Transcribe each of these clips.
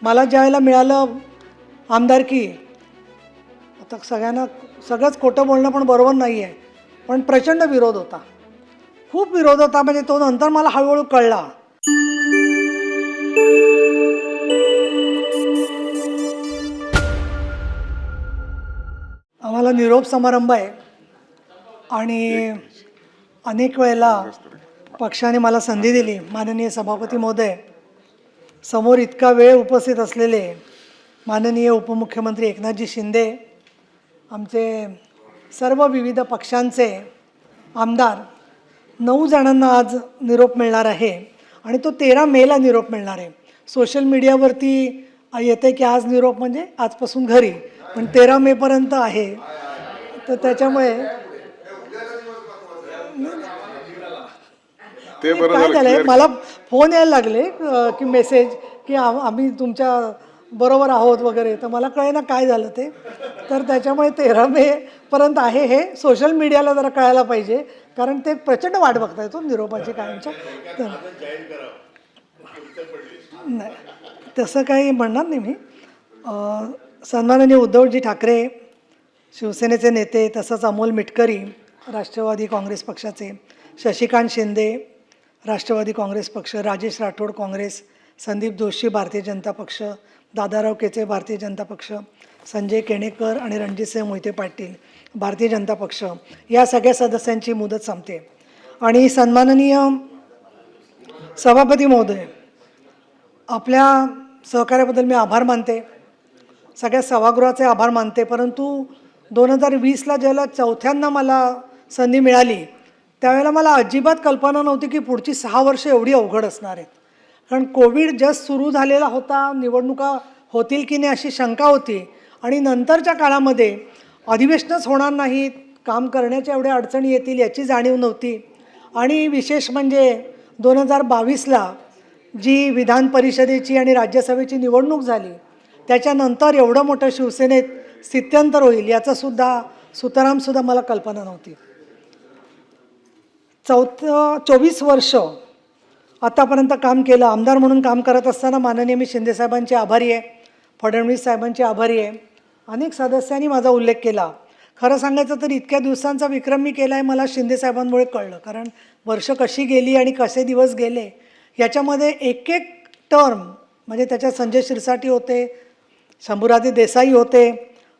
मला ज्यावेळेला मिळालं आमदारकी, आता सगळंच खोटं बोलणं पण बरोबर नाही आहे, पण प्रचंड विरोध होता, खूप विरोध होता. म्हणजे तो नंतर मला हळूहळू कळला. आम्हाला निरोप समारंभ आहे आणि अनेक वेळेला पक्षाने मला संधी दिली. माननीय सभापती महोदय, समोर इतका वेळ उपस्थित असलेले माननीय उपमुख्यमंत्री एकनाथजी शिंदे, आमचे सर्व विविध पक्षांचे आमदार, 9 जणांना आज निरोप मिळणार आहे आणि तो 13 मेला निरोप मिळणार आहे. सोशल मीडियावरती येते की आज निरोप म्हणजे आजपासून घरी, पण 13 मेपर्यंत आहे. तर त्याच्यामुळे काय झालंय, मला फोन यायला लागले की मेसेज की आम्ही तुमच्या बरोबर आहोत वगैरे, तर मला कळेना काय झालं ते. तर त्याच्यामुळे 13 मेपर्यंत आहे. हे सोशल मीडियाला जरा कळायला पाहिजे, कारण ते प्रचंड वाट बघताय तो निरोपाची कायमच्या. तर नाही, तसं काही म्हणणार नाही मी. सन्माननीय उद्धवजी ठाकरे शिवसेनेचे नेते, तसंच अमोल मिटकरी राष्ट्रवादी काँग्रेस पक्षाचे, शशिकांत शिंदे राष्ट्रवादी काँग्रेस पक्ष, राजेश राठोड काँग्रेस, संदीप जोशी भारतीय जनता पक्ष, दादाराव केचे भारतीय जनता पक्ष, संजय केणेकर आणि रणजितसिंह मोहिते पाटील भारतीय जनता पक्ष, या सगळ्या सदस्यांची मुदत संपते. आणि सन्माननीय सभापती महोदय, आपल्या सहकार्याबद्दल मी आभार मानते, सगळ्या सभागृहाचे आभार मानते. परंतु 2020ला ज्याला चौथ्यांदा मला संधी मिळाली, त्यावेळेला मला अजिबात कल्पना नव्हती की पुढची 6 वर्ष एवढी अवघड असणार आहेत. कारण कोविड जस्ट सुरू झालेला होता, निवडणुका होतील की नाही अशी शंका होती, आणि नंतरच्या काळामध्ये अधिवेशनच होणार नाहीत, काम करण्याच्या एवढ्या अडचणी येतील याची जाणीव नव्हती. आणि विशेष म्हणजे 2022ला जी विधान परिषदेची आणि राज्यसभेची निवडणूक झाली, त्याच्यानंतर एवढं मोठं शिवसेनेत स्थित्यंतर होईल याचासुद्धा सुतरामसुद्धा मला कल्पना नव्हती. 24 वर्ष आतापर्यंत काम केलं. आमदार म्हणून काम करत असताना माननीय मी शिंदेसाहेबांचे आभारी आहे, फडणवीस साहेबांचे आभारी आहे. अनेक सदस्यांनी माझा उल्लेख केला. खरं सांगायचं तर इतक्या दिवसांचा विक्रम मी केला आहे मला शिंदेसाहेबांमुळे कळलं. कारण वर्ष कशी गेली आणि कसे दिवस गेले याच्यामध्ये एक एक टर्म, म्हणजे त्याच्यात संजय शिरसाटी होते, शंभूराजे देसाई होते.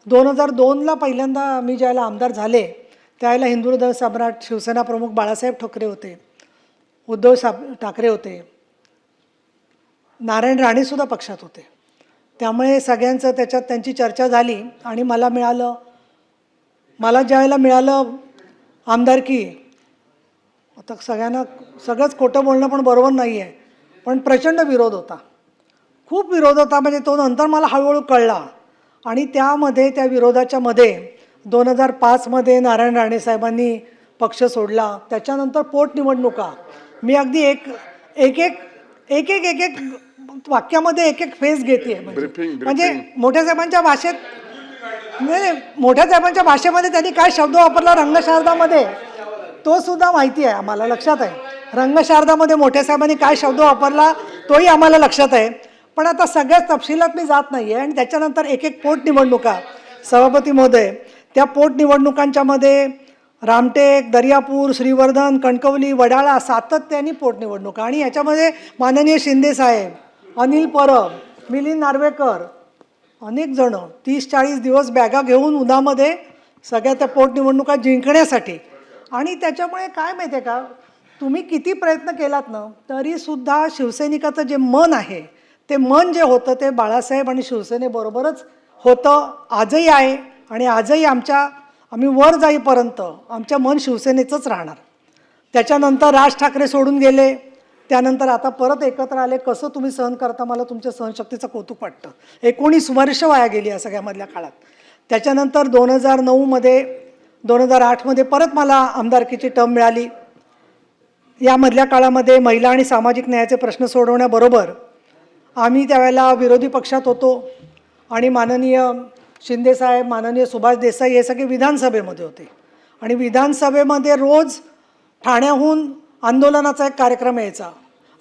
2002ला पहिल्यांदा मी ज्यावेळेला आमदार झाले त्यावेळेला हिंदुहृदय सम्राट शिवसेना प्रमुख बाळासाहेब ठाकरे होते, उद्धव ठाकरे होते, नारायण राणेसुद्धा पक्षात होते. त्यामुळे सगळ्यांचं त्याच्यात त्यांची चर्चा झाली आणि मला ज्यावेळेला मिळालं आमदारकी, आता सगळंच खोटं बोलणं पण बरोबर नाही आहे, पण प्रचंड विरोध होता, खूप विरोध होता. म्हणजे तो नंतर मला हळूहळू कळला. आणि त्या विरोधाच्या मध्ये 2005मध्ये नारायण राणे साहेबांनी पक्ष सोडला. त्याच्यानंतर पोटनिवडणुका, मी अगदी एक एक वाक्यामध्ये एक एक फेज घेते. म्हणजे मोठ्या साहेबांच्या भाषेमध्ये त्यांनी काय शब्द वापरला रंगशारदामध्ये, तो सुद्धा माहिती आहे आम्हाला, लक्षात आहे. रंगशारदामध्ये मोठ्या साहेबांनी काय शब्द वापरला तोही आम्हाला लक्षात आहे. पण आता सगळ्याच तपशिलात मी जात नाही आहे. आणि त्याच्यानंतर एक एक पोटनिवडणुका, सभापती महोदय, त्या पोटनिवडणुकांच्या मध्ये रामटेक, दर्यापूर, श्रीवर्धन, कणकवली, वडाळा सातत्याने पोटनिवडणुका. आणि याच्यामध्ये माननीय शिंदेसाहेब, अनिल परब, मिलिंद नार्वेकर, अनेक जण 30-40 दिवस बॅगा घेऊन उन्हामध्ये सगळ्या त्या पोटनिवडणुका जिंकण्यासाठी. आणि त्याच्यामुळे काय माहिती आहे का, तुम्ही किती प्रयत्न केलात ना तरीसुद्धा शिवसैनिकाचं जे मन आहे, ते मन जे होतं ते बाळासाहेब आणि शिवसेनेबरोबरच होतं, आजही आहे. आणि आजही आम्ही वर जाईपर्यंत आमच्या मन शिवसेनेचंच राहणार. त्याच्यानंतर राज ठाकरे सोडून गेले, त्यानंतर आता परत एकत्र आले. कसं तुम्ही सहन करता, मला तुमच्या सहनशक्तीचं कौतुक वाटतं. 19 वर्ष वाया गेली या सगळ्यामधल्या काळात. त्याच्यानंतर 2008मध्ये परत मला आमदारकीची टर्म मिळाली. यामधल्या काळामध्ये महिला आणि सामाजिक न्यायाचे प्रश्न सोडवण्याबरोबर आम्ही त्यावेळेला विरोधी पक्षात होतो. आणि माननीय शिंदेसाहेब, माननीय सुभाष देसाई हे सगळे विधानसभेमध्ये होते. आणि विधानसभेमध्ये रोज ठाण्याहून आंदोलनाचा एक कार्यक्रम यायचा.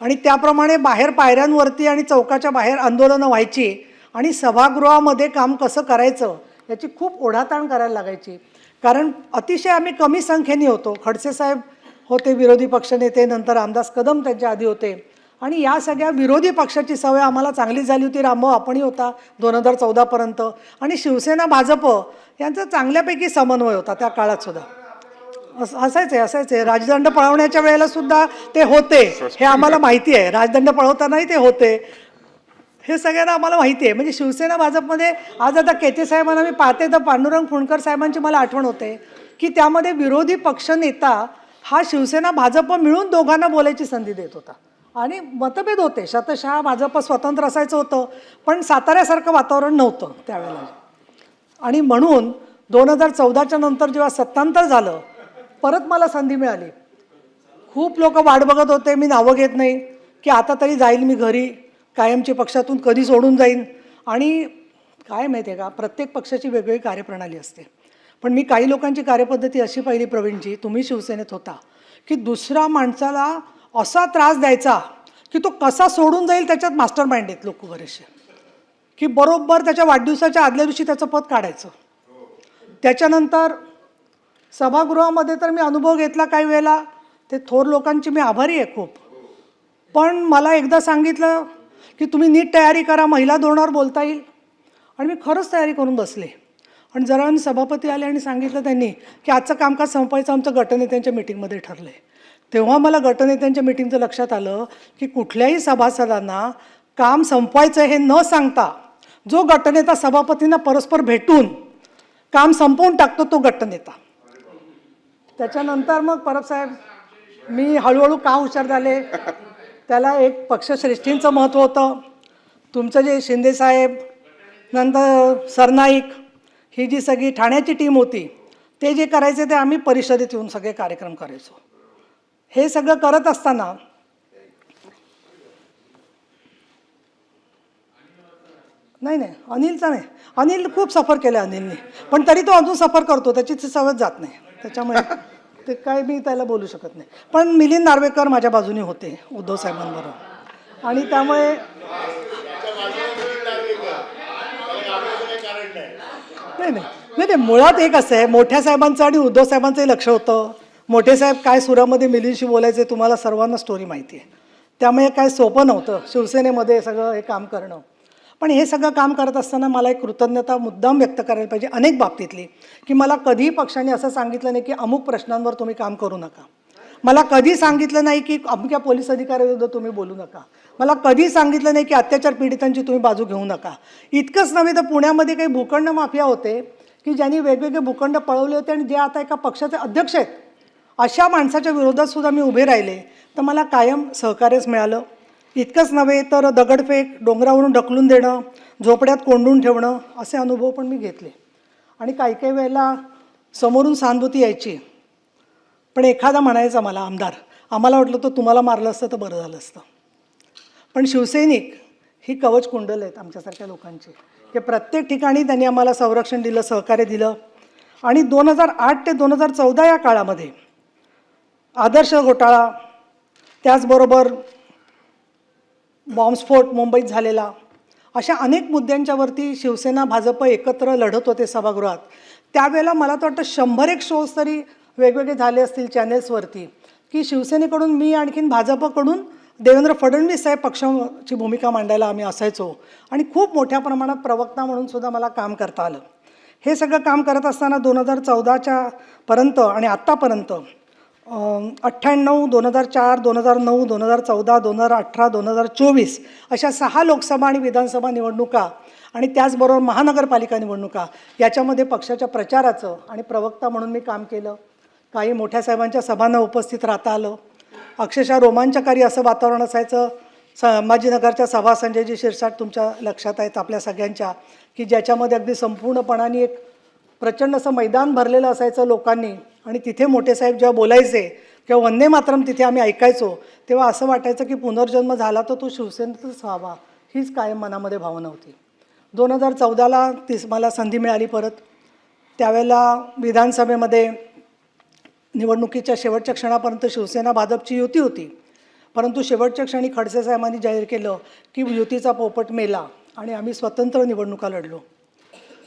आणि त्याप्रमाणे बाहेर पायऱ्यांवरती आणि चौकाच्या बाहेर आंदोलनं व्हायची आणि सभागृहामध्ये काम कसं करायचं याची खूप ओढाताण करायला लागायची. कारण अतिशय आम्ही कमी संख्येने होतो. खडसे साहेब होते विरोधी पक्षनेते, नंतर रामदास कदम त्यांच्या आधी होते आणि या सगळ्या विरोधी पक्षाची सवय आम्हाला चांगली झाली होती. रामभाऊ आपणही होता 2014पर्यंत आणि शिवसेना भाजप यांचा चांगल्यापैकी समन्वय होता त्या काळात सुद्धा. असायचे राजदंड पळवण्याच्या वेळेला सुद्धा ते होते, हे आम्हाला माहिती आहे. राजदंड पळवतानाही ते होते, हे सगळ्यांना आम्हाला माहिती आहे. म्हणजे शिवसेना भाजपमध्ये आज आता केते साहेबांना मी पाहते तर पांडुरंग फुंडकर साहेबांची मला आठवण होते की त्यामध्ये विरोधी पक्षनेता हा शिवसेना भाजप मिळून दोघांना बोलायची संधी देत होता आणि मतभेद होते. शतशः भाजप स्वतंत्र असायचं होतं, पण साताऱ्यासारखं वातावरण नव्हतं त्यावेळेला. आणि म्हणून 2014च्या नंतर जेव्हा सत्तांतर झालं, परत मला संधी मिळाली. खूप लोक वाट बघत होते, मी नावं घेत नाही, की आता तरी जाईल मी घरी, कायमची पक्षातून कधी सोडून जाईन. आणि काय माहिती आहे का, प्रत्येक पक्षाची वेगवेगळी कार्यप्रणाली असते. पण मी काही लोकांची कार्यपद्धती अशी पाहिली प्रवीणजी, तुम्ही शिवसेनेत होता, की दुसऱ्या माणसाला असा त्रास द्यायचा की तो कसा सोडून जाईल त्याच्यात मास्टर माइंड आहेत लोक बरेचसे, की बरोबर त्याच्या वाढदिवसाच्या आदल्या दिवशी त्याचं पद काढायचं. त्याच्यानंतर सभागृहामध्ये तर मी अनुभव घेतला काही वेळेला, ते थोर लोकांची मी आभारी आहे खूप. पण मला एकदा सांगितलं की तुम्ही नीट तयारी करा, महिला धोरणावर बोलता येईल. आणि मी खरंच तयारी करून बसले. आणि जरा सभापती आले आणि सांगितलं त्यांनी की आजचं कामकाज संपवायचं आमचं गटनेत्यांच्या मीटिंगमध्ये ठरलं आहे. तेव्हा मला गटनेत्यांच्या मीटिंगचं लक्षात आलं की कुठल्याही सभासदांना काम संपवायचं हे न सांगता जो गटनेता सभापतींना परस्पर भेटून काम संपवून टाकतो तो गटनेता. त्याच्यानंतर मग परबसाहेब मी हळूहळू का हुशार झाले, त्याला एक पक्षश्रेष्ठींचं महत्त्व होतं. तुमचं जे शिंदेसाहेब, नंतर सरनाईक, ही जी सगळी ठाण्याची टीम होती, ते जे करायचे ते आम्ही परिषदेत येऊन सगळे कार्यक्रम करायचो. हे सगळं करत असताना नाही अनिलचा नाही, अनिल खूप सफर केलं अनिलने, पण तरी तो अजून सफर करतो, त्याची सवय जात नाही. त्याच्यामुळे ते काय मी त्याला बोलू शकत नाही. पण मिलिंद नार्वेकर माझ्या बाजूने होते उद्धव साहेबांबरोबर आणि त्यामुळे नाही मुळात एक असं आहे, मोठ्या साहेबांचं आणि उद्धव साहेबांचंही लक्ष होतं. मोठे साहेब काय सुरामध्ये मिलिंदशी बोलायचे तुम्हाला सर्वांना स्टोरी माहिती आहे. त्यामुळे काय सोपं नव्हतं शिवसेनेमध्ये सगळं हे काम करणं. पण हे सगळं काम करत असताना मला एक कृतज्ञता मुद्दाम व्यक्त करायला पाहिजे अनेक बाबतीतली, की मला कधीही पक्षाने असं सांगितलं नाही की अमुक प्रश्नांवर तुम्ही काम करू नका. मला कधी सांगितलं नाही की अमुक्या पोलीस अधिकाऱ्याविरुद्ध तुम्ही बोलू नका. मला कधी सांगितलं नाही की अत्याचार पीडितांची तुम्ही बाजू घेऊ नका. इतकंच नव्हे तर पुण्यामध्ये काही भूखंड माफिया होते की ज्यांनी वेगवेगळे भूखंड पळवले होते आणि जे आता एका पक्षाचे अध्यक्ष आहेत, अशा माणसाच्या विरोधात सुद्धा मी उभे राहिले तर मला कायम सहकार्यच मिळालं. इतकंच नव्हे तर दगडफेक, डोंगरावरून ढकलून देणं, झोपड्यात कोंडून ठेवणं, असे अनुभव पण मी घेतले. आणि काही काही वेळेला समोरून सहानुभूती यायची, पण एखादा म्हणायचा मला आमदार, आम्हाला वाटलं तर तुम्हाला मारलं असतं तर बरं झालं असतं. पण शिवसैनिक ही कवच कुंडल आहेत आमच्यासारख्या लोकांची, की प्रत्येक ठिकाणी त्यांनी आम्हाला संरक्षण दिलं, सहकार्य दिलं. आणि 2008 ते 2014 या काळामध्ये आदर्श घोटाळा, त्याचबरोबर बॉम्बस्फोट मुंबईत झालेला, अशा अनेक मुद्द्यांच्यावरती शिवसेना भाजप एकत्र लढत होते सभागृहात. त्यावेळेला मला तर वाटतं 100-1 शोज तरी वेगवेगळे झाले असतील चॅनेल्सवरती, की शिवसेनेकडून मी आणखीन भाजपकडून देवेंद्र फडणवीस साहेब पक्षाची भूमिका मांडायला आम्ही असायचो. आणि खूप मोठ्या प्रमाणात प्रवक्ता म्हणून सुद्धा मला काम करता आलं. हे सगळं काम करत असताना 2014च्या पर्यंत आणि आत्तापर्यंत 98, 2004, 2009, 2014, 2018, 2024 अशा 6 लोकसभा आणि विधानसभा निवडणुका आणि त्याचबरोबर महानगरपालिका निवडणुका याच्यामध्ये पक्षाच्या प्रचाराचं आणि प्रवक्ता म्हणून मी काम केलं. काही मोठ्या साहेबांच्या सभांना उपस्थित राहता आलं. अक्षरशः रोमांचकारी असं वातावरण असायचं. संभाजीनगरच्या सभा संजयजी शिरसाट तुमच्या लक्षात आहेत आपल्या सगळ्यांच्या, की ज्याच्यामध्ये अगदी संपूर्णपणाने एक प्रचंड असं मैदान भरलेलं असायचं लोकांनी. आणि तिथे मोठे साहेब जेव्हा बोलायचे किंवा वंदे मातरम तिथे आम्ही ऐकायचो, तेव्हा असं वाटायचं की पुनर्जन्म झाला तर तो शिवसेनेतच व्हावा, हीच कायम मनामध्ये भावना होती. 2014ला मला संधी मिळाली परत. त्यावेळेला विधानसभेमध्ये निवडणुकीच्या शेवटच्या क्षणापर्यंत शिवसेना भाजपची युती होती, परंतु शेवटच्या क्षणी खडसे साहेबांनी जाहीर केलं की युतीचा पोपट मेला आणि आम्ही स्वतंत्र निवडणुका लढलो.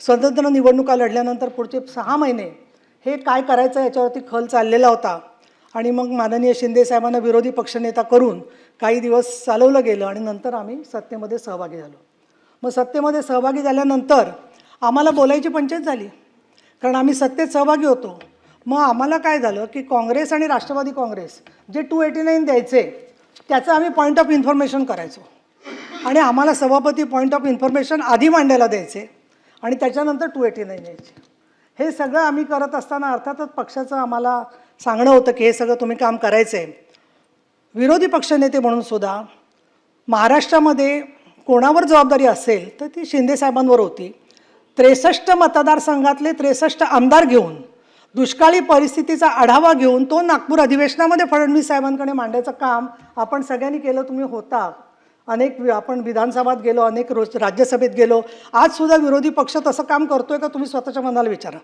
स्वतंत्र निवडणुका लढल्यानंतर पुढचे 6 महिने हे काय करायचं याच्यावरती खल चाललेला होता. आणि मग माननीय शिंदे साहेबांना विरोधी पक्षनेता करून काही दिवस चालवलं गेलं आणि नंतर आम्ही सत्तेमध्ये सहभागी झालो. मग सत्तेमध्ये सहभागी झाल्यानंतर आम्हाला बोलायची पंचायत झाली, कारण आम्ही सत्तेत सहभागी होतो. मग आम्हाला काय झालं की काँग्रेस आणि राष्ट्रवादी काँग्रेस जे 289 द्यायचे त्याचं आम्ही पॉईंट ऑफ इन्फॉर्मेशन करायचो आणि आम्हाला सभापती पॉईंट ऑफ इन्फॉर्मेशन आधी मांडायला द्यायचे आणि त्याच्यानंतर 289 द्यायचे. हे सगळं आम्ही करत असताना अर्थातच पक्षाचं आम्हाला सांगणं होतं की हे सगळं तुम्ही काम करायचं आहे. विरोधी पक्षनेते म्हणून सुद्धा महाराष्ट्रामध्ये कोणावर जबाबदारी असेल तर ती शिंदेसाहेबांवर होती. 63 मतदारसंघातले 63 आमदार घेऊन दुष्काळी परिस्थितीचा आढावा घेऊन तो नागपूर अधिवेशनामध्ये फडणवीस साहेबांकडे मांडायचं काम आपण सगळ्यांनी केलं. तुम्ही होता, आपण विधानसभात गेलो, अनेक राज्यसभेत गेलो. आजसुद्धा विरोधी पक्ष तसं काम करतोय का तुम्ही स्वतःच्या मनाला विचारा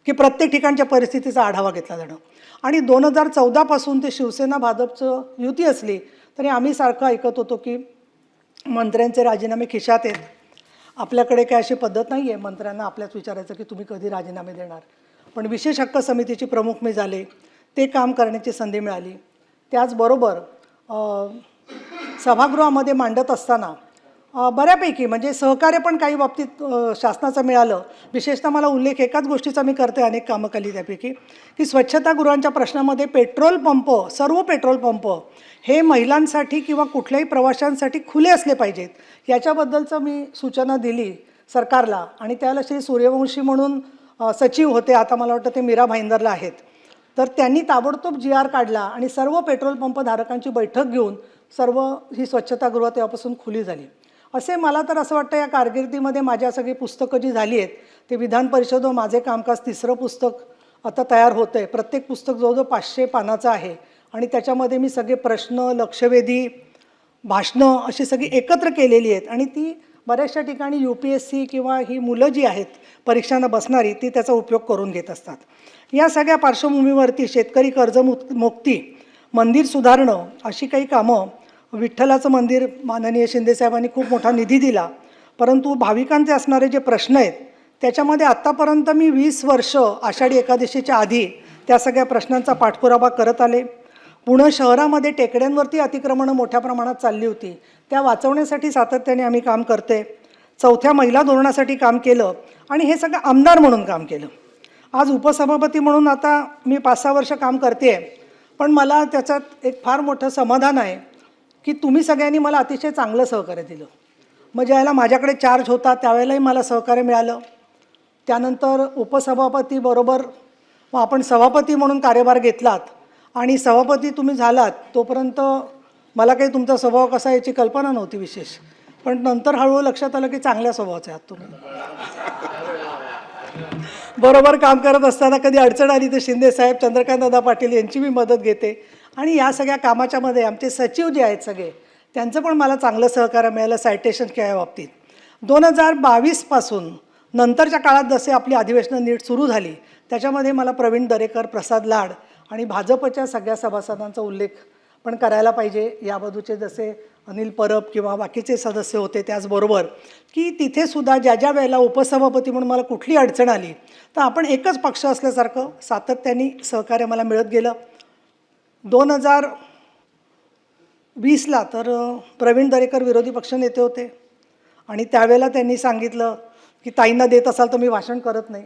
की प्रत्येक ठिकाणच्या परिस्थितीचा आढावा घेतला जाणं. आणि 2014 पासून ते शिवसेना भाजपचं युती असली तरी आम्ही सारखं ऐकत होतो की मंत्र्यांचे राजीनामे खिशात आहेत. आपल्याकडे काय अशी पद्धत नाही आहे मंत्र्यांना आपल्याच विचारायचं की तुम्ही कधी राजीनामे देणार. पण विशेष हक्क समितीची प्रमुख मी झाले, ते काम करण्याची संधी मिळाली. त्याचबरोबर सभागृहामध्ये मांडत असताना बऱ्यापैकी म्हणजे सहकार्य पण काही बाबतीत शासनाचं मिळालं. विशेषतः मला उल्लेख एकाच गोष्टीचा मी करते, अनेक कामं केली त्यापैकी, की स्वच्छतागृहांच्या प्रश्नामध्ये पेट्रोल पंप, सर्व पेट्रोल पंप हे महिलांसाठी किंवा कुठल्याही प्रवाशांसाठी खुले असले पाहिजेत याच्याबद्दलचं मी सूचना दिली सरकारला. आणि त्याला श्री सूर्यवंशी म्हणून सचिव होते, आता मला वाटतं ते मीरा भाईंदरला आहेत. तर त्यांनी ताबडतोब GR काढला आणि सर्व पेट्रोल पंप धारकांची बैठक घेऊन सर्व ही स्वच्छतागृह तेव्हापासून खुली झाली. असे मला तर असं वाटतं या कारकिर्दीमध्ये माझ्या सगळी पुस्तकं जी झाली आहेत ते विधान परिषद व माझे कामकाज 3रं पुस्तक आता तयार होतं आहे. प्रत्येक पुस्तक जवळजवळ 500 पानाचं आहे आणि त्याच्यामध्ये मी सगळे प्रश्न, लक्षवेधी, भाषणं अशी सगळी एकत्र केलेली आहेत आणि ती बऱ्याचशा ठिकाणी UPSC किंवा ही मुलं जी आहेत परीक्षांना बसणारी ती त्याचा उपयोग करून घेत असतात. या सगळ्या पार्श्वभूमीवरती शेतकरी कर्जमुक्ती, मंदिर सुधारणं अशी काही कामं, विठ्ठलाचं मंदिर माननीय शिंदेसाहेबांनी खूप मोठा निधी दिला, परंतु भाविकांचे असणारे जे प्रश्न आहेत त्याच्यामध्ये आत्तापर्यंत मी 20 वर्ष आषाढी एकादशीच्या आधी त्या सगळ्या प्रश्नांचा पाठपुरावा करत आले. पुणे शहरामध्ये टेकड्यांवरती अतिक्रमणं मोठ्या प्रमाणात चालली होती, त्या वाचवण्यासाठी सातत्याने आम्ही काम करते. 4थ्या महिला धोरणासाठी काम केलं आणि हे सगळं आमदार म्हणून काम केलं. आज उपसभापती म्हणून आता मी 5-6 वर्ष काम करते आहे, पण मला त्याच्यात एक फार मोठं समाधान आहे की तुम्ही सगळ्यांनी मला अतिशय चांगलं सहकार्य दिलं. मग ज्यावेळेला माझ्याकडे चार्ज होता त्यावेळेलाही मला सहकार्य मिळालं. त्यानंतर उपसभापतीबरोबर मग आपण सभापती म्हणून कार्यभार घेतलात आणि सभापती तुम्ही झालात तोपर्यंत मला काही तुमचा स्वभाव कसा याची कल्पना नव्हती विशेष, पण नंतर हळूहळू लक्षात आलं की चांगल्या स्वभावाचे आहात तुम्ही. बरोबर काम करत असताना कधी अडचण आली तर शिंदे साहेब, चंद्रकांतदादा पाटील यांची मी मदत घेते. आणि या सगळ्या कामाच्या मध्ये आमचे सचिव जे आहेत सगळे त्यांचं पण मला चांगलं सहकार्य मिळालं सायटेशन या बाबतीत. 2022 पासून नंतरच्या काळात जसे आपली अधिवेशनं नीट सुरू झाली त्याच्यामध्ये मला प्रवीण दरेकर, प्रसाद लाड आणि भाजपच्या सगळ्या सभासदांचा उल्लेख पण करायला पाहिजे. या बाजूचे जसे अनिल परब किंवा बाकीचे सदस्य होते, त्याचबरोबर की तिथेसुद्धा ज्या ज्या वेळेला उपसभापती म्हणून मला कुठली अडचण आली तर आपण एकच पक्ष असल्यासारखं सातत्याने सहकार्य मला मिळत गेलं. 2020ला तर प्रवीण दरेकर विरोधी पक्षनेते होते आणि त्यावेळेला त्यांनी सांगितलं की ताईंना देत असाल तर मी भाषण करत नाही.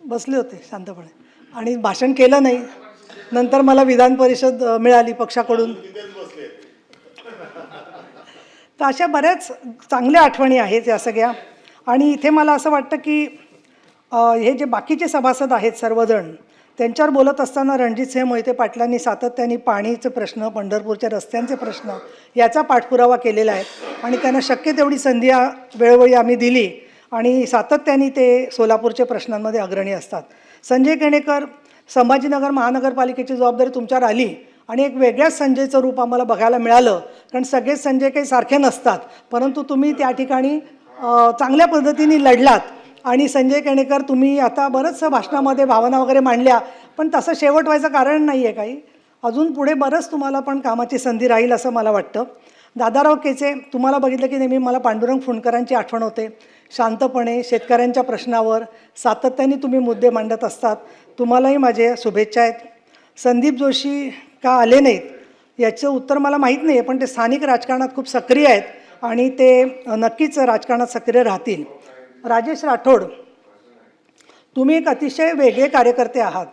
बसले होते शांतपणे आणि भाषण केलं नाही. नंतर मला विधान परिषद मिळाली पक्षाकडून. तर अशा बऱ्याच चांगल्या आठवणी आहेत या सगळ्या. आणि इथे मला असं वाटतं की हे जे बाकीचे सभासद आहेत सर्वजण त्यांच्यावर बोलत असताना रणजितसिंह मोहिते पाटलांनी सातत्याने पाणीचे प्रश्न, पंढरपूरच्या रस्त्यांचे प्रश्न याचा पाठपुरावा केलेला आहे आणि त्यांना शक्य तेवढी संधी वेळोवेळी आम्ही दिली आणि सातत्याने ते सोलापूरच्या प्रश्नांमध्ये अग्रणी असतात. संजय केणेकर, संभाजीनगर महानगरपालिकेची जबाबदारी तुमच्यावर आली आणि एक वेगळ्याच संजयचं रूप आम्हाला बघायला मिळालं, कारण सगळेच संजय काही सारखे नसतात, परंतु तुम्ही त्या ठिकाणी चांगल्या पद्धतीने लढलात. आणि संजय केणेकर, तुम्ही आता बरंचसं भाषणामध्ये भावना वगैरे मांडल्या, पण तसं शेवट व्हायचं कारण नाही आहे काही. अजून पुढे बरंच तुम्हाला पण कामाची संधी राहील असं मला वाटतं. दादाराव केचे, तुम्हाला बघितलं की नेहमी मला पांडुरंग फुंडकरांची आठवण होते. शांतपणे शेतकऱ्यांच्या प्रश्नावर सातत्याने तुम्ही मुद्दे मांडत असतात. तुम्हालाही माझे शुभेच्छा आहेत. संदीप जोशी का आले नाहीत याचं उत्तर मला माहीत नाही आहे, पण ते स्थानिक राजकारणात खूप सक्रिय आहेत आणि ते नक्कीच राजकारणात सक्रिय राहतील. राजेश राठोड, तुम्ही एक अतिशय वेगळे कार्यकर्ते आहात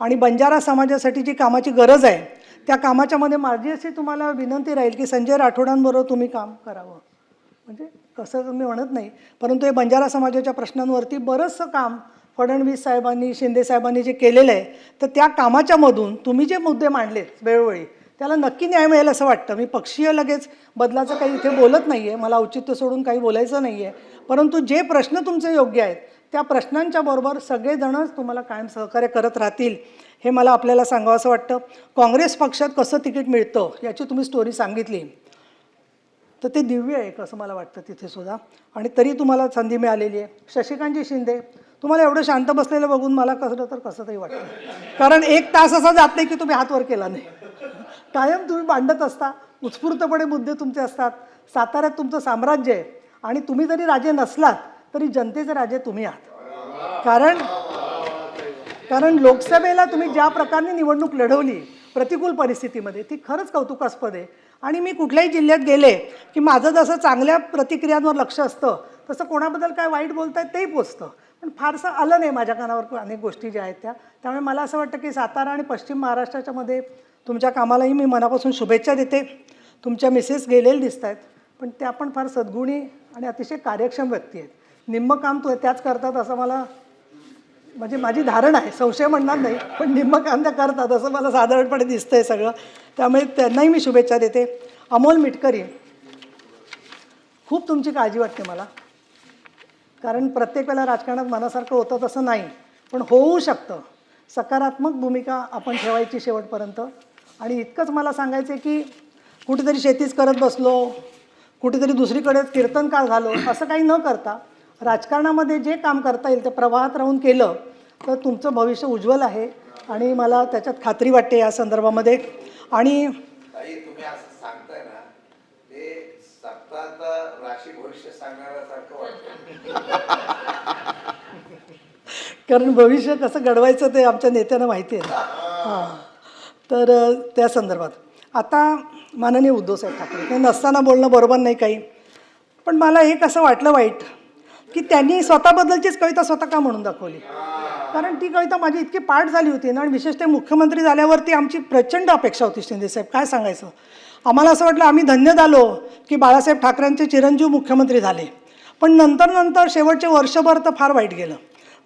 आणि बंजारा समाजासाठी जी कामाची गरज आहे त्या कामाच्यामध्ये माझी अशी तुम्हाला विनंती राहील की संजय राठोडांबरोबर तुम्ही काम करावं. म्हणजे कसं मी म्हणत नाही, परंतु हे बंजारा समाजाच्या प्रश्नांवरती बरंचसं काम फडणवीस साहेबांनी, शिंदे साहेबांनी जे केलेलं आहे, तर त्या कामाच्यामधून तुम्ही जे मुद्दे मांडलेत वेळोवेळी त्याला नक्की न्याय मिळेल असं वाटतं. मी पक्षीय लगेच बदलाचं काही इथे बोलत नाही आहे, मला औचित्य सोडून काही बोलायचं नाही आहे, परंतु जे प्रश्न तुमचे योग्य आहेत त्या प्रश्नांच्या बरोबर सगळेजणच तुम्हाला कायम सहकार्य करत राहतील हे मला आपल्याला सांगावं असं वाटतं. काँग्रेस पक्षात कसं तिकीट मिळतं याची तुम्ही स्टोरी सांगितली, तर ते दिव्य आहे असं मला वाटतं तिथे सुद्धा, आणि तरी तुम्हाला संधी मिळालेली आहे. शशिकांतजी शिंदे, तुम्हाला एवढं शांत बसलेलं बघून मला कसं तरी वाटतं, कारण एक तास असा जात नाही की तुम्ही हात वर केला नाही. कायम तुम्ही मांडत असता, उत्स्फूर्तपणे मुद्दे तुमचे असतात. साताऱ्यात तुमचं साम्राज्य आहे आणि तुम्ही जरी राजे नसलात तरी जनतेचे राजे तुम्ही आहात. कारण लोकसभेला तुम्ही ज्या प्रकारे निवडणूक लढवली प्रतिकूल परिस्थितीमध्ये, ती खरंच कौतुकास्पद आहे. आणि मी कुठल्याही जिल्ह्यात गेले की माझं जसं चांगल्या प्रतिक्रियांवर लक्ष असतं तसं कोणाबद्दल काय वाईट बोलतायत तेही पोचतं, पण फारसं आलं नाही माझ्या कानावर अनेक गोष्टी ज्या आहेत त्या. त्यामुळे मला असं वाटतं की सातारा आणि पश्चिम महाराष्ट्राच्या मध्ये तुमच्या कामालाही मी मनापासून शुभेच्छा देते. तुमच्या मिसेस गेलेले दिसत आहेत, पण त्या पण फार सद्गुणी आणि अतिशय कार्यक्षम व्यक्ती आहेत. निम्मं काम त्याच करतात असं मला, म्हणजे माझी धारणा आहे, संशय म्हणणार नाही, पण निम्मं काम त्या करतात असं मला साधारणपणे दिसतंय सगळं. त्यामुळे त्यांनाही मी शुभेच्छा देते. अमोल मिटकरी, खूप तुमची काळजी वाटते मला, कारण प्रत्येक वेळेला राजकारणात मनासारखं होतं तसं नाही, पण होऊ शकतं. सकारात्मक भूमिका आपण ठेवायची शेवटपर्यंत. आणि इतकंच मला सांगायचं आहे की कुठेतरी शेतीच करत बसलो, कुठेतरी दुसरीकडे कीर्तनकार झालो असं काही न करता राजकारणामध्ये जे काम करता येईल ते प्रवाहात राहून केलं तर तुमचं भविष्य उज्ज्वल आहे आणि मला त्याच्यात खात्री वाटते या संदर्भामध्ये. आणि तुम्ही असं सांगताय ना, ते सत्ताचं राशी भविष्य सांगण्यासारखं वाटतं. कारण भविष्य कसं घडवायचं ते आमच्या नेत्यांना माहिती आहे. हां, तर त्या संदर्भात आता माननीय उद्धवसाहेब ठाकरे, ते नसताना बोलणं बरोबर नाही काही, पण मला एक असं वाटलं वाईट की त्यांनी स्वतःबद्दलचीच कविता स्वतः का म्हणून दाखवली. कारण ती कविता माझी इतकी पाठ झाली होती ना, आणि विशेषतः मुख्यमंत्री झाल्यावरती आमची प्रचंड अपेक्षा होती. शिंदेसाहेब काय सांगायचं, आम्हाला असं वाटलं आम्ही धन्य झालो की बाळासाहेब ठाकरेंचे चिरंजीव मुख्यमंत्री झाले. पण नंतर शेवटचे वर्षभर तर फार वाईट गेलं.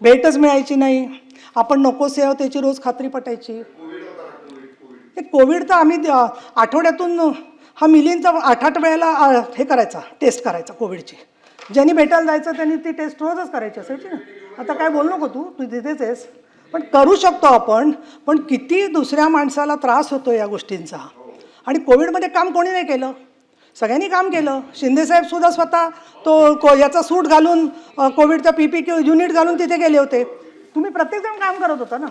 भेटच मिळायची नाही, आपण नकोसे आहोत त्याची रोज खात्री पटायची. ते कोविड तर आम्ही आठवड्यातून हा मिलिंदचा 8 वेळेला हे करायचा, टेस्ट करायचा कोविडची. ज्यांनी भेटायला जायचं त्यांनी ती टेस्ट रोजच करायची असायची ना. आता काय बोलू नको, तू तिथेच आहेस, पण करू शकतो आपण. पण किती दुसऱ्या माणसाला त्रास होतो या गोष्टींचा. आणि कोविडमध्ये काम कोणी नाही केलं, सगळ्यांनी काम केलं. शिंदेसाहेबसुद्धा स्वतः तो याचा सूट घालून कोविडचा PPE युनिट घालून तिथे गेले होते. तुम्ही प्रत्येकजण काम करत होता ना,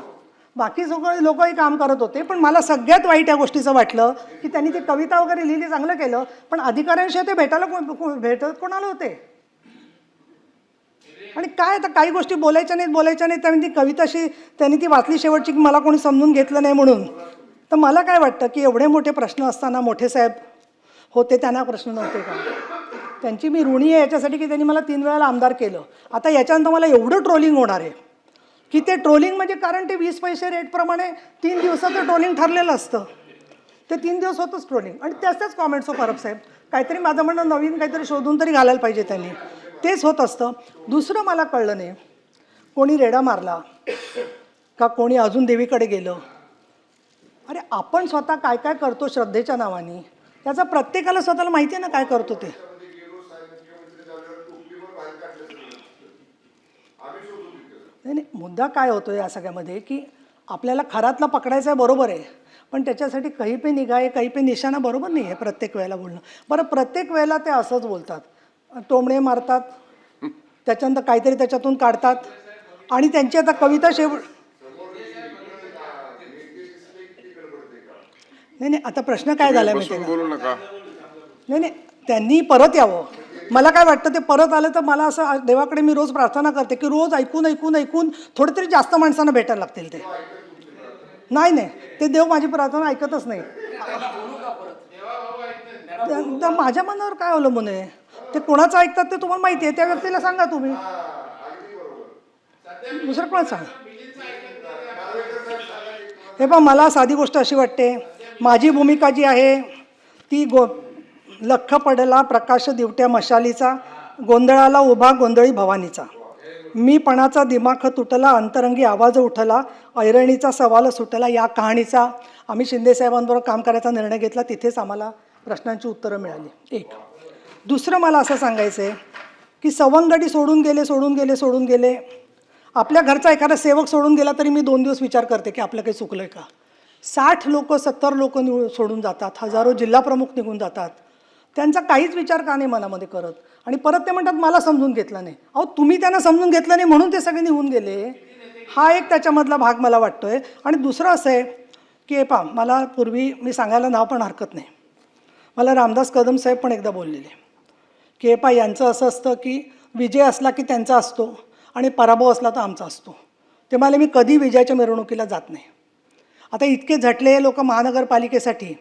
बाकी सगळे लोकही काम करत होते. पण मला सगळ्यात वाईट या गोष्टीचं वाटलं की त्यांनी ती कविता वगैरे लिहिली, चांगलं केलं, पण अधिकाऱ्यांशिवाय ते भेटत कोणाला होते. आणि काय आता काही गोष्टी बोलायच्या नाहीत. त्यांनी ती कविताशी त्यांनी ती वाचली शेवटची की मला कोणी समजून घेतलं नाही म्हणून. तर मला काय वाटतं की एवढे मोठे प्रश्न असताना मोठे साहेब होते, त्यांना प्रश्न नव्हते का. त्यांची मी ऋणी आहे याच्यासाठी की त्यांनी मला 3 वेळेला आमदार केलं. आता याच्यानंतर मला एवढं ट्रोलिंग होणार आहे की ते ट्रोलिंग म्हणजे, कारण ते 20 पैसे रेटप्रमाणे 3 दिवसाचं ट्रोलिंग ठरलेलं असतं. ते 3 दिवस होतंच ट्रोलिंग, आणि त्याच कॉमेंट्स हो परब साहेब. काहीतरी माझं म्हणणं नवीन काहीतरी शोधून तरी घालायला पाहिजे त्यांनी, तेच होत असतं. दुसरं मला कळलं नाही, कोणी रेडा मारला का कोणी अजून देवीकडे गेलं. अरे आपण स्वतः काय काय करतो श्रद्धेच्या नावाने, त्याचा प्रत्येकाला स्वतःला माहिती आहे ना काय करतो ते. नाही, मुद्दा काय होतो या सगळ्यामध्ये की आपल्याला खरातला पकडायचं आहे, बरोबर आहे, पण त्याच्यासाठी काही पे निघा आहे, काही पे निशाणा बरोबर नाही आहे प्रत्येक वेळेला बोलणं. बरं, प्रत्येक वेळेला ते असंच बोलतात, टोमणे मारतात, त्याच्यानंतर काहीतरी त्याच्यातून काढतात आणि त्यांची आता कविता नाही नाही, आता प्रश्न काय झाला माहिती बसून आहे का? बोलू नका. नाही नाही, त्यांनी परत यावं. मला काय वाटतं, ते परत आलं तर मला असं देवाकडे मी रोज प्रार्थना करते की रोज ऐकून ऐकून ऐकून थोडं तरी जास्त माणसांना भेटायला लागतील. ते नाही नाही, ते देव माझी प्रार्थना ऐकतच नाही. तर माझ्या मनावर काय अवलंबून आहे? ते कोणाचं ऐकतात ते तुम्हाला माहिती आहे, त्या व्यक्तीला सांगा तुम्ही. दुसरं कोणाला सांगा. हे पहा, मला साधी गोष्ट अशी वाटते, माझी भूमिका जी आहे ती लख पडला प्रकाश दिवट्या मशालीचा, गोंधळाला उभा गोंधळी भवानीचा. मीपणाचा दिमाख तुटला, अंतरंगी आवाज उठला, ऐरणीचा सवाल सुटला. या कहाणीचा आम्ही शिंदेसाहेबांबरोबर काम करायचा निर्णय घेतला. तिथेच आम्हाला प्रश्नांची उत्तरं मिळाली. एक. दुसरं मला असं सांगायचं आहे की सवंगडी सोडून गेले. आपल्या घरचा एखादा सेवक सोडून गेला तरी मी 2 दिवस विचार करते की आपलं काही चुकलं आहे का. 60 लोक 70 लोक सोडून जातात, हजारो जिल्हाप्रमुख निघून जातात. त्यांचा काहीच विचार का नाही मनामध्ये करत. आणि परत ते म्हणतात मला समजून घेतलं नाही. अहो, तुम्ही त्यांना समजून घेतलं नाही म्हणून ते सगळे निघून गेले. हा एक त्याच्यामधला भाग मला वाटतोय. आणि दुसरं असं आहे की हे पहा, मला पूर्वी मी सांगायला नाव पण हरकत नाही, मला रामदास कदम साहेब पण एकदा बोललेले की हे पहा, यांचं असं असतं की विजय असला की त्यांचा असतो आणि पराभव असला तर आमचा असतो. ते मला मी कधी विजयाच्या मिरवणुकीला जात नाही. आता इतके झटले लोक महानगरपालिकेसाठी,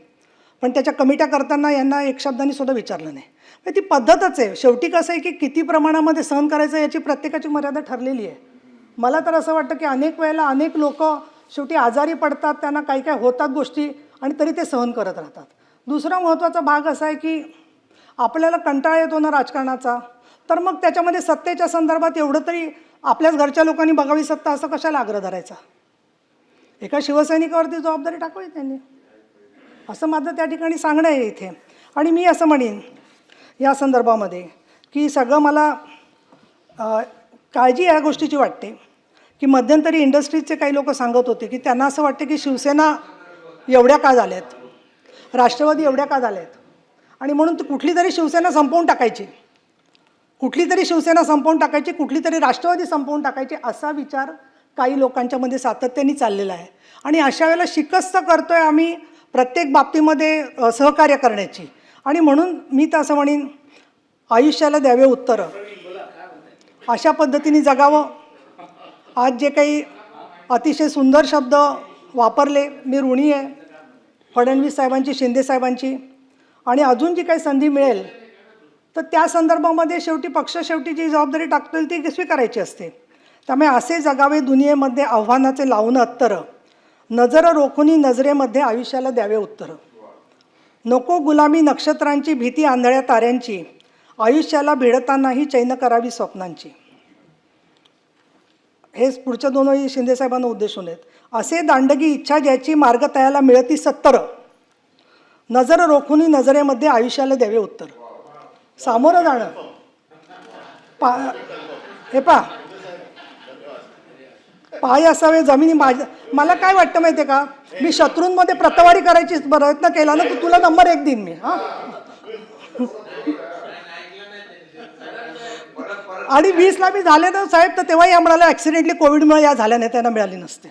पण त्याच्या कमिट्या करताना यांना एक शब्दांनी सुद्धा विचारलं नाही. ती पद्धतच आहे. शेवटी कसं आहे की किती प्रमाणामध्ये सहन करायचं याची प्रत्येकाची मर्यादा ठरलेली आहे. मला तर असं वाटतं की अनेक वेळेला अनेक लोक शेवटी आजारी पडतात, त्यांना काही काय होतात गोष्टी, आणि तरी ते सहन करत राहतात. दुसरा महत्त्वाचा भाग असा आहे की आपल्याला कंटाळा येतो ना राजकारणाचा, तर मग त्याच्यामध्ये सत्तेच्या संदर्भात एवढं तरी आपल्याच घरच्या लोकांनी बघावी सत्ता, असं कशाला आग्रह धरायचा. एका शिवसैनिकावरती जबाबदारी टाकावी त्यांनी, असं माझं त्या ठिकाणी सांगणं आहे इथे. आणि मी असं म्हणेन या संदर्भामध्ये की सगळं मला काळजी या गोष्टीची वाटते की मध्यंतरी इंडस्ट्रीजचे काही लोक सांगत होते की त्यांना असं वाटते की शिवसेना एवढ्या का झाल्यात, राष्ट्रवादी एवढ्या का झाल्यात, आणि म्हणून कुठली तरी शिवसेना संपवून टाकायची, कुठली तरी राष्ट्रवादी संपवून टाकायची, असा विचार काही लोकांच्यामध्ये सातत्याने चाललेला आहे. आणि अशा वेळेला शिकस्त करतोय आम्ही प्रत्येक बाबतीमध्ये सहकार्य करण्याची. आणि म्हणून मी तर असं म्हणेन, आयुष्याला द्यावे उत्तरं, अशा पद्धतीने जगावं. आज जे काही अतिशय सुंदर शब्द वापरले, मी ऋणी आहे फडणवीस साहेबांची, शिंदे साहेबांची. आणि अजून जी काही संधी मिळेल तर त्या संदर्भामध्ये शेवटी पक्ष शेवटी जी जबाबदारी टाकतील ती स्वीकारायची असते. त्यामुळे असे जगावे दुनियेमध्ये आव्हानाचे लावून अत्तर, नजर रोखुनी नजरेमध्ये आयुष्याला द्यावे उत्तर. नको गुलामी नक्षत्रांची, भीती आंधळ्या ताऱ्यांची, आयुष्याला भिडतानाही चैन करावी स्वप्नांची. हेच पुढच्या 2 वळी शिंदेसाहेबांना उद्देशून आहेत. असे दांडगी इच्छा ज्याची, मार्ग तयाला मिळती 70, नजर रोखुनी नजरेमध्ये आयुष्याला द्यावे उत्तर. सामोरं जाणं हे पाय असावे जमिनी. मला काय वाटतं माहिती आहे का, मी शत्रूंमध्ये प्रतवारी करायची प्रयत्न केला ना, तर तुला नंबर 1 देईन मी. हां, आणि 20ला मी झाले ना साहेब, तर तेव्हाही आम्हाला ॲक्सिडेंटली कोविडमुळे या झाल्या नाही, त्यांना मिळाली नसते.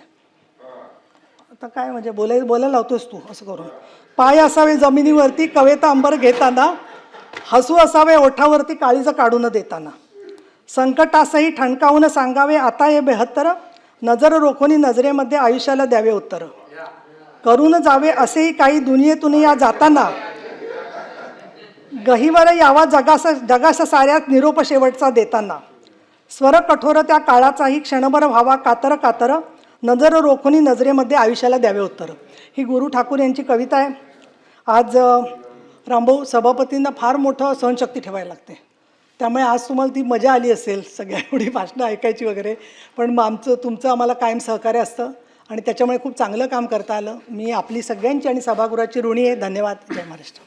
आता काय म्हणजे बोलायला लावतोस तू असं करून. पाय असावे जमिनीवरती कवेता अंबर घेताना, हसू असावे ओठावरती काळीज काढून देताना, संकटासही ठणकावून सांगावे आता हे 72, नजर रोखोनी नजरेमध्ये आयुष्याला द्यावे उत्तर. करून जावे असेही काही दुनियेतून या जाताना, गहिवर यावा जगास साऱ्यात निरोप शेवटचा देताना, स्वर कठोर त्या काळाचाही क्षणभर व्हावा कातर कातर, नजर रोखोनी नजरेमध्ये आयुष्याला द्यावे उत्तर. ही गुरु ठाकूर यांची कविता आहे. आज रामभाऊ सभापतींना फार मोठं सहनशक्ती ठेवायला लागते, त्यामुळे आज तुम्हाला ती मजा आली असेल सगळ्या एवढी भाषणं ऐकायची वगैरे. पण तुमचं आम्हाला कायम सहकार्य असतं आणि त्याच्यामुळे खूप चांगलं काम करता आलं. मी आपली सगळ्यांची आणि सभागृहाची ऋणी आहे. धन्यवाद. जय महाराष्ट्र.